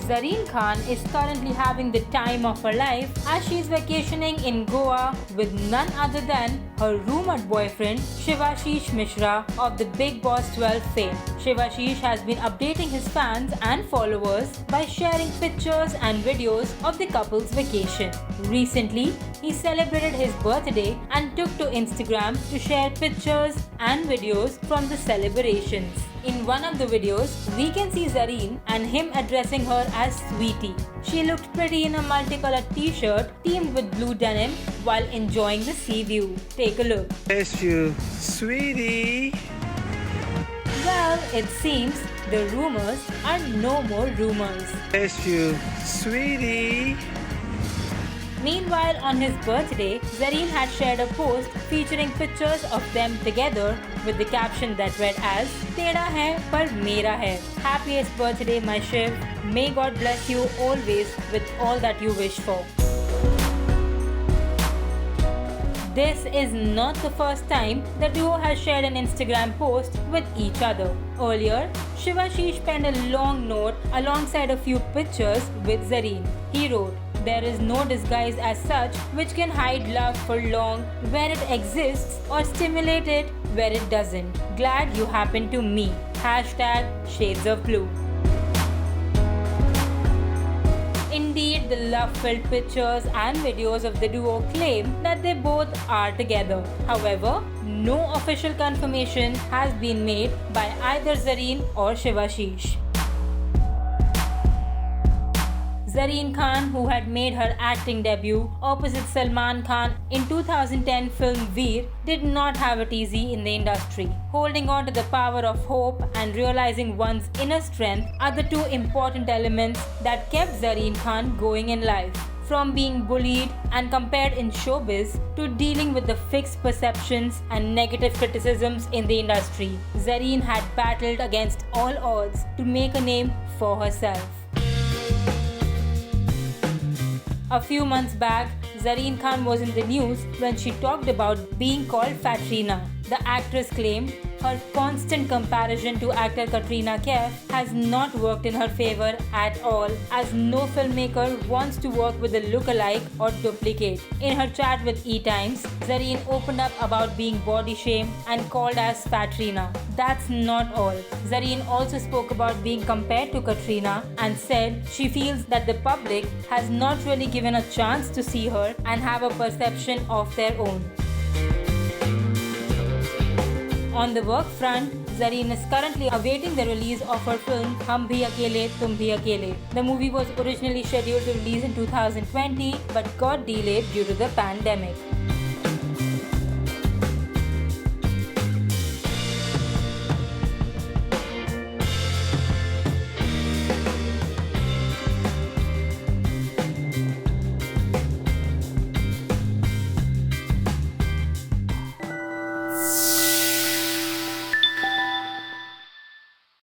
Zareen Khan is currently having the time of her life as she's vacationing in Goa with none other than her rumored boyfriend Shivashish Mishra of the Bigg Boss 12 fame. Shivashish has been updating his fans and followers by sharing pictures and videos of the couple's vacation. Recently, he celebrated his birthday and took to Instagram to share pictures and videos from the celebrations. In one of the videos, we can see Zareen and him addressing her as Sweetie. She looked pretty in a multicolored t-shirt teamed with blue denim while enjoying the sea view. Take a look. Miss you, sweetie. Well, it seems the rumors are no more rumors. Miss you, sweetie. Meanwhile, on his birthday, Zareen had shared a post featuring pictures of them together with the caption that read as "Tera hai par mera hai." Happiest birthday, my Shiv. May God bless you always with all that you wish for. This is not the first time the duo has shared an Instagram post with each other. Earlier, Shivashish penned a long note alongside a few pictures with Zareen. He wrote, "There is no disguise as such which can hide love for long where it exists or stimulate it where it doesn't. Glad you happened to me. Hashtag Shades of Blue." Indeed, the love-filled pictures and videos of the duo claim that they both are together. However, no official confirmation has been made by either Zareen or Shivashish. Zareen Khan, who had made her acting debut opposite Salman Khan in 2010 film Veer, did not have it easy in the industry. Holding on to the power of hope and realizing one's inner strength are the two important elements that kept Zareen Khan going in life. From being bullied and compared in showbiz to dealing with the fixed perceptions and negative criticisms in the industry, Zareen had battled against all odds to make a name for herself. A few months back, Zareen Khan was in the news when she talked about being called Fatrina. The actress claimed her constant comparison to actor Katrina Kaif has not worked in her favor at all, as no filmmaker wants to work with a look-alike or duplicate. In her chat with E-Times, Zareen opened up about being body shamed and called as Fatrina. That's not all. Zareen also spoke about being compared to Katrina and said she feels that the public has not really given a chance to see her and have a perception of their own. On the work front, Zareen is currently awaiting the release of her film Hum Bhi Akele Tum Bhi Akele. The movie was originally scheduled to release in 2020 but got delayed due to the pandemic.